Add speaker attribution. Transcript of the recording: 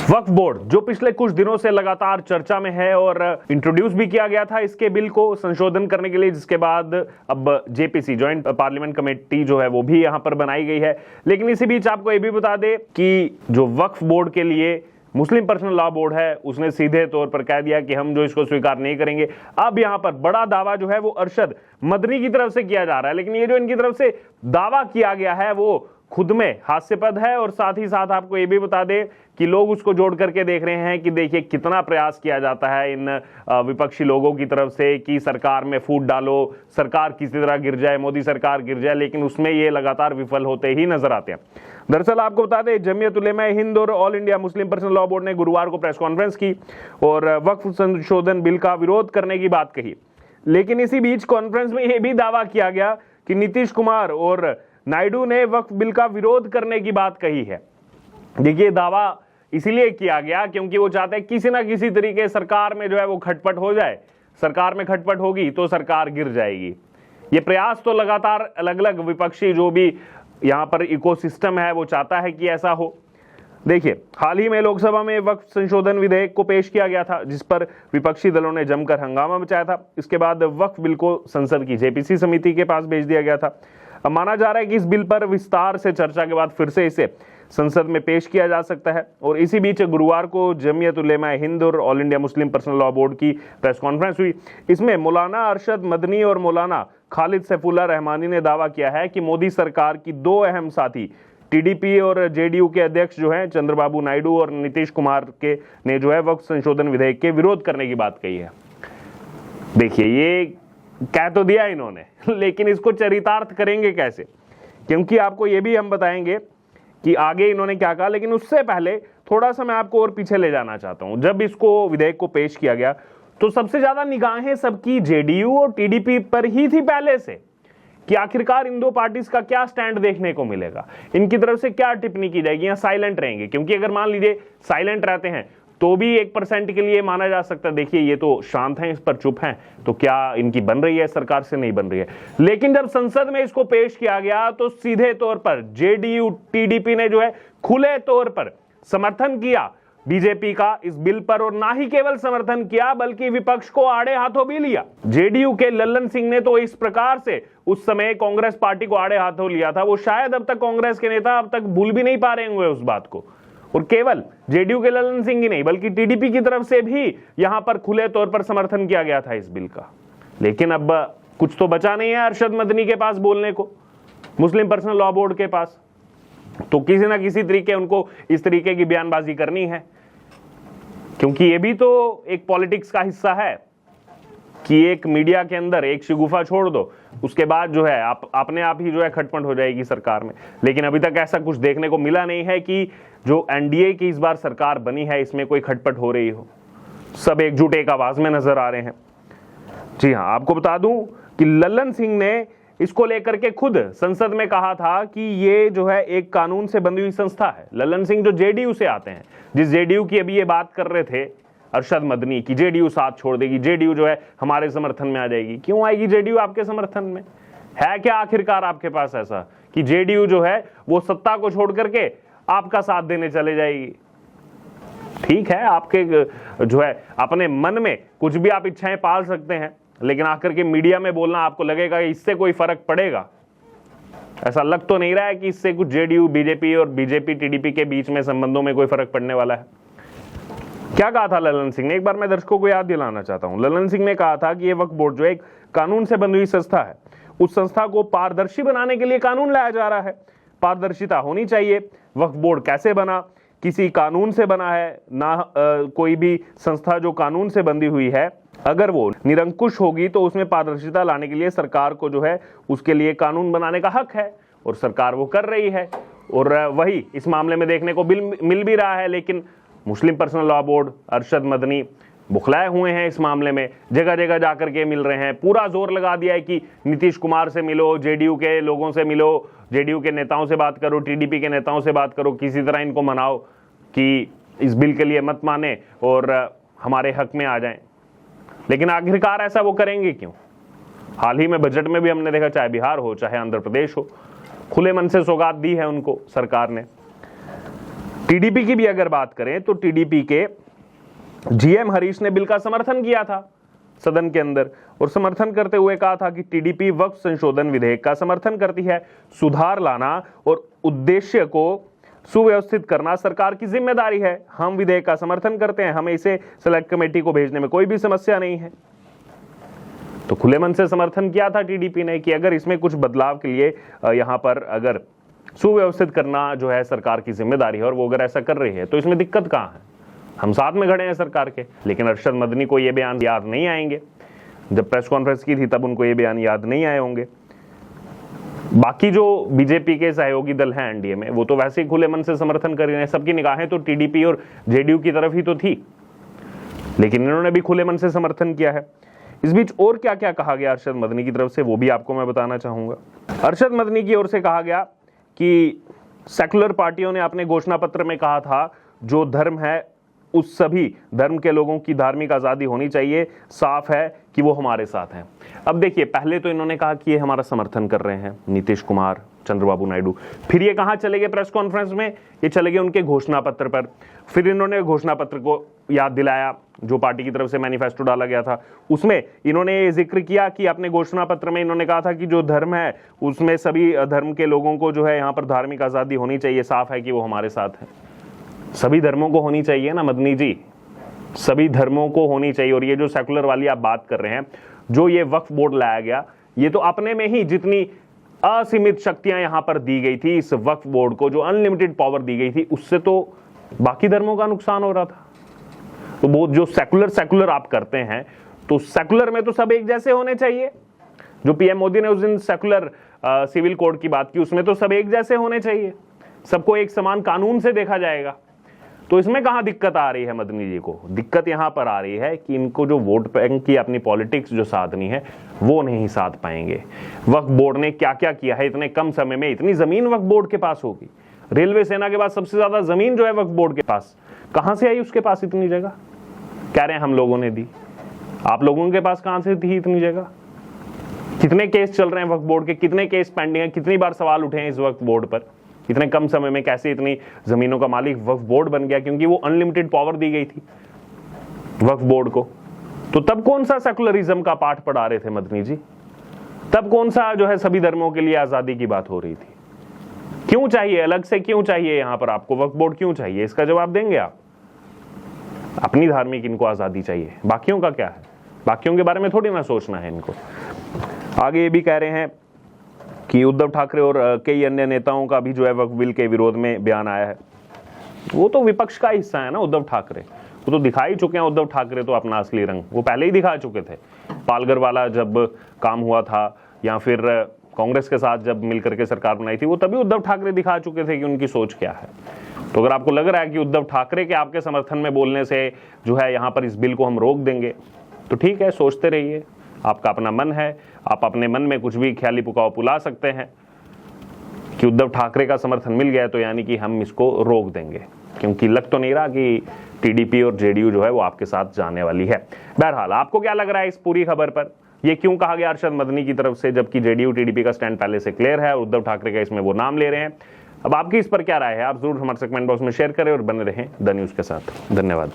Speaker 1: वक्फ board जो पिछले कुछ दिनों से लगातार चर्चा में है और इंट्रोड्यूस भी किया गया था इसके बिल को संशोधन करने के लिए, जिसके बाद अब जेपीसी ज्वाइंट पार्लियामेंट कमेटी जो है वो भी यहां पर बनाई गई है। लेकिन इसी बीच आपको ये भी बता दें कि जो वक्फ बोर्ड के लिए मुस्लिम पर्सनल लॉ बोर्ड है उसने सीधे तौर पर कह दिया कि हम जो इसको स्वीकार नहीं करेंगे। अब यहां पर बड़ा दावा जो है वो अरशद मदनी की तरफ से किया जा रहा है, लेकिन ये जो इनकी तरफ से दावा किया गया है वो खुद में हास्यास्पद है। और साथ ही साथ आपको ये भी बता दें कि लोग उसको जोड़ करके देख रहे हैं कि देखिए कितना प्रयास किया जाता है इन विपक्षी लोगों की तरफ से कि सरकार में फूट डालो, सरकार किसी तरह गिर जाए, मोदी सरकार गिर जाए, लेकिन उसमें ये लगातार विफल होते ही नजर आते हैं। दरअसल आपको बता दें जमीयत उलेमा हिंद और all India Muslim personal law board ने गुरुवार को प्रेस कॉन्फ्रेंस की और वक्फ संशोधन बिल का विरोध करने की बात कही। लेकिन इसी बीच कॉन्फ्रेंस में यह भी दावा किया गया कि नीतीश कुमार और नायडू ने वक्फ बिल का विरोध करने की बात कही है। देखिए दावा इसीलिए किया गया क्योंकि वो चाहते हैं किसी ना किसी तरीके सरकार में जो है वो खटपट हो जाए, सरकार में खटपट होगी तो सरकार गिर जाएगी। ये प्रयास तो लगातार अलग अलग विपक्षी जो भी यहां पर इकोसिस्टम है वो चाहता है कि ऐसा हो। देखिए हाल ही में लोकसभा में वक्फ संशोधन विधेयक को पेश किया गया था जिस पर विपक्षी दलों ने जमकर हंगामा मचाया था। इसके बाद वक्फ बिल को संसद की जेपीसी समिति के पास भेज दिया गया था। अब माना जा रहा है कि इस बिल पर विस्तार से चर्चा के बाद फिर से इसे संसद में पेश किया जा सकता है। और इसी बीच गुरुवार को जमीयत उलेमा हिंद और all India Muslim personal law board की प्रेस कॉन्फ्रेंस हुई। इसमें मौलाना अरशद मदनी और मौलाना खालिद सैफुल्लाह रहमानी ने दावा किया है कि मोदी सरकार की दो अहम साथी टीडीपी और जेडीयू के अध्यक्ष जो हैं चंद्रबाबू नायडू और नीतीश कुमार के ने जो है वक्फ संशोधन विधेयक के विरोध करने की बात कही है। देखिए ये कह तो दिया इन्होंने, लेकिन इसको चरितार्थ करेंगे कैसे, क्योंकि आपको ये भी हम बताएंगे कि आगे इन्होंने क्या कहा। लेकिन उससे पहले थोड़ा सा मैं आपको और पीछे ले जाना चाहता हूं। जब इसको विधेयक को पेश किया गया तो सबसे ज्यादा निगाहें सबकी जेडीयू और टीडीपी पर ही थी पहले से कि आखिरकार इन दो पार्टीज का क्या स्टैंड देखने को मिलेगा, इनकी तरफ से क्या टिप्पणी की जाएगी या साइलेंट रहेंगे। क्योंकि अगर मान लीजिए साइलेंट रहते हैं तो भी 1% के लिए माना जा सकता है देखिए ये तो शांत हैं, इस पर चुप हैं, तो क्या इनकी बन रही है सरकार से, नहीं बन रही है। लेकिन जब संसद में इसको पेश किया गया तो सीधे तौर पर जेडीयू टीडीपी ने जो है खुले तौर पर समर्थन किया बीजेपी का इस बिल पर। और ना ही केवल समर्थन किया बल्कि विपक्ष को आड़े हाथों भी लिया। जेडीयू के लल्लन सिंह ने तो इस प्रकार से उस समय कांग्रेस पार्टी को आड़े हाथों लिया था, वो शायद अब तक कांग्रेस के नेता अब तक भूल भी नहीं पा रहे होंगे उस बात को। और केवल जेडीयू के लल्लन सिंह ही नहीं बल्कि टीडीपी की तरफ से भी यहां पर खुले तौर पर समर्थन किया गया था इस बिल का। लेकिन अब कुछ तो बचा नहीं है अरशद मदनी के पास बोलने को, मुस्लिम पर्सनल लॉ बोर्ड के पास। तो किसी ना किसी तरीके उनको इस तरीके की बयानबाजी करनी है, क्योंकि ये भी तो एक पॉलिटिक्स का हिस्सा है कि एक मीडिया के अंदर एक शगुफा छोड़ दो, उसके बाद जो है अपने आप ही जो है खटपट हो जाएगी सरकार में। लेकिन अभी तक ऐसा कुछ देखने को मिला नहीं है कि जो एनडीए की इस बार सरकार बनी है इसमें कोई खटपट हो रही हो। सब एकजुट एक आवाज में नजर आ रहे हैं। जी हां, आपको बता दूं कि लल्लन सिंह ने इसको लेकर के खुद संसद में कहा था कि ये जो है एक कानून से बंधी हुई संस्था है। लल्लन सिंह जो जेडीयू से आते हैं, जिस जेडीयू की अभी ये बात कर रहे थे अरशद मदनी की जेडीयू साथ छोड़ देगी, जेडीयू जो है हमारे समर्थन में आ जाएगी। क्यों आएगी जेडीयू आपके समर्थन में? है क्या आखिरकार आपके पास ऐसा कि जेडीयू जो है वो सत्ता को छोड़ करके आपका साथ देने चले जाएगी? ठीक है, आपके जो है अपने मन में कुछ भी आप इच्छाएं पाल सकते हैं, लेकिन आकर के मीडिया में बोलना आपको लगेगा कि इससे कोई फर्क पड़ेगा। ऐसा लग तो नहीं रहा है कि इससे कुछ जेडीयू बीजेपी और बीजेपी टीडीपी के बीच में संबंधों में कोई फर्क पड़ने वाला है। क्या कहा था लल्लन सिंह ने, एक बार मैं दर्शकों को याद दिलाना चाहता हूं। लल्लन सिंह ने कहा था कि यह वक्फ बोर्ड जो एक कानून से बंधी हुई संस्था है, उस संस्था को पारदर्शी बनाने के लिए कानून लाया जा रहा है। पारदर्शिता होनी चाहिए। वक्फ बोर्ड कैसे बना? किसी कानून से बना है ना। कोई भी संस्था जो कानून से बंधी हुई है अगर वो निरंकुश होगी तो उसमें पारदर्शिता लाने के लिए सरकार को जो है उसके लिए कानून बनाने का हक है, और सरकार वो कर रही है। और वही इस मामले में देखने को मिल भी रहा है। लेकिन Muslim personal law board Arshad Madani बुखलाए हुए हैं इस मामले में, जगह जगह जाकर के मिल रहे हैं। पूरा जोर लगा दिया है कि नीतीश कुमार से मिलो, जेडीयू के लोगों से मिलो, जेडीयू के नेताओं से बात करो, टीडीपी के नेताओं से बात करो, किसी तरह इनको मनाओ कि इस बिल के लिए मत माने और हमारे हक में आ जाएं। लेकिन आखिरकार ऐसा वो करेंगे क्यों? हाल ही में बजट में भी हमने देखा, चाहे बिहार हो चाहे आंध्र प्रदेश हो, खुले मन से सौगात दी है उनको सरकार ने। टीडीपी की भी अगर बात करें तो टीडीपी के जीएम हरीश ने बिल का समर्थन किया था सदन के अंदर, और समर्थन करते हुए कहा था कि टीडीपी वक्फ संशोधन विधेयक का समर्थन करती है। सुधार लाना और उद्देश्य को सुव्यवस्थित करना सरकार की जिम्मेदारी है। हम विधेयक का समर्थन करते हैं, हमें इसे सेलेक्ट कमेटी को भेजने में कोई भी समस्या नहीं है। तो खुले मन से समर्थन किया था टीडीपी ने कि अगर इसमें कुछ बदलाव के लिए यहां पर अगर सुव्यवस्थित करना जो है सरकार की जिम्मेदारी है और वो अगर ऐसा कर रही है तो इसमें दिक्कत कहां है, हम साथ में खड़े हैं सरकार के। लेकिन अरशद मदनी को ये बयान याद नहीं आएंगे, जब प्रेस कॉन्फ्रेंस की थी तब उनको ये बयान याद नहीं आए होंगे। बाकी जो बीजेपी के सहयोगी दल हैं एनडीए में, वो तो वैसे ही खुले मन से समर्थन कर रहे हैं, सबकी निगाहें तो टीडीपी और जेडीयू की तरफ ही तो थी, लेकिन इन्होंने भी खुले मन से समर्थन किया है। इस बीच और क्या क्या कहा गया अरशद मदनी की तरफ से, वो भी आपको मैं बताना चाहूंगा। अरशद मदनी की ओर से कहा गया कि सेकुलर पार्टियों ने अपने घोषणा पत्र में कहा था जो धर्म है उस सभी धर्म के लोगों की धार्मिक आजादी होनी चाहिए, साफ है कि वो हमारे साथ हैं। अब देखिए, पहले तो इन्होंने कहा कि ये हमारा समर्थन कर रहे हैं नीतीश कुमार, चंद्रबाबू नायडू, फिर ये कहां चले गए प्रेस कॉन्फ्रेंस में, ये चले गए उनके घोषणा पत्र पर। फिर इन्होंने घोषणा पत्र को याद दिलाया जो पार्टी की तरफ से मैनिफेस्टो डाला गया था, उसमें इन्होंने ये जिक्र किया कि अपने घोषणा पत्र में इन्होंने कहा था कि जो धर्म है उसमें सभी धर्म के लोगों को जो है यहाँ पर धार्मिक आजादी होनी चाहिए, साफ है कि वो हमारे साथ है। सभी धर्मों को होनी चाहिए ना मदनी जी, सभी धर्मों को होनी चाहिए। और ये जो सेकुलर वाली आप बात कर रहे हैं, जो ये वक्फ बोर्ड लाया गया, ये तो अपने में ही जितनी असीमित शक्तियां यहां पर दी गई थी इस वक्फ बोर्ड को, जो अनलिमिटेड पावर दी गई थी, उससे तो बाकी धर्मों का नुकसान हो रहा था। तो वो जो सेकुलर आप करते हैं, तो सेकुलर में तो सब एक जैसे होने चाहिए। जो पीएम मोदी ने उस दिन सेकुलर सिविल कोड की बात की, उसमें तो सब एक जैसे होने चाहिए, सबको एक समान कानून से देखा जाएगा। तो इसमें कहां दिक्कत आ रही है मदनी जी को? दिक्कत यहां पर आ रही है कि इनको जो वोट बैंक की अपनी पॉलिटिक्स जो साधनी है वो नहीं साध पाएंगे। वक्फ बोर्ड ने क्या क्या किया है इतने कम समय में, इतनी जमीन वक्फ बोर्ड के पास होगी, रेलवे सेना के पास सबसे ज्यादा जमीन जो है वक्फ बोर्ड के पास, कहां से आई उसके पास इतनी जगह? कह रहे हैं हम लोगों ने दी, आप लोगों के पास कहां से थी इतनी जगह? कितने केस चल रहे हैं वक्फ बोर्ड के, कितने केस पेंडिंग है, कितनी बार सवाल उठे हैं इस वक्फ बोर्ड पर? इतने कम समय में कैसे इतनी जमीनों का मालिक वक्फ बोर्ड बन गया? क्योंकि वो अनलिमिटेड पावर दी गई थी वक्फ बोर्ड को। तो तब कौन सा सेकुलरिज्म का पाठ पढ़ा रहे थे मदनी जी? तब कौन सा जो है सभी धर्मों के लिए आजादी की बात हो रही थी? क्यों चाहिए, अलग से क्यों चाहिए यहां पर आपको वक्फ बोर्ड, क्यों चाहिए? इसका जवाब देंगे आप? अपनी धार्मिक इनको आजादी चाहिए, बाकियों का क्या है? बाकियों के बारे में थोड़ी ना सोचना है इनको। आगे ये भी कह रहे हैं कि उद्धव ठाकरे और कई अन्य नेताओं का भी जो है वक्फ बिल के विरोध में बयान आया है। वो तो विपक्ष का हिस्सा है ना उद्धव ठाकरे, वो तो दिखा ही चुके हैं उद्धव ठाकरे तो अपना असली रंग, वो पहले ही दिखा चुके थे। पालघर वाला जब काम हुआ था या फिर कांग्रेस के साथ जब मिलकर के सरकार बनाई थी, वो तभी उद्धव ठाकरे दिखा चुके थे कि उनकी सोच क्या है। तो अगर आपको लग रहा है कि उद्धव ठाकरे के आपके समर्थन में बोलने से जो है यहाँ पर इस बिल को हम रोक देंगे, तो ठीक है, सोचते रहिए, आपका अपना मन है, आप अपने मन में कुछ भी ख्याली पुकाव पुला सकते हैं कि उद्धव ठाकरे का समर्थन मिल गया तो यानी कि हम इसको रोक देंगे, क्योंकि लग तो नहीं रहा कि टीडीपी और जेडीयू जो है वो आपके साथ जाने वाली है। बहरहाल आपको क्या लग रहा है इस पूरी खबर पर? ये क्यों कहा गया अरशद मदनी की तरफ से, जबकि जेडीयू टीडीपी का स्टैंड पहले से क्लियर है और उद्धव ठाकरे का इसमें वो नाम ले रहे हैं? अब आपकी इस पर क्या राय है, आप जरूर हमारे कमेंट बॉक्स में शेयर करें और बने रहें द न्यूज़ के साथ। धन्यवाद।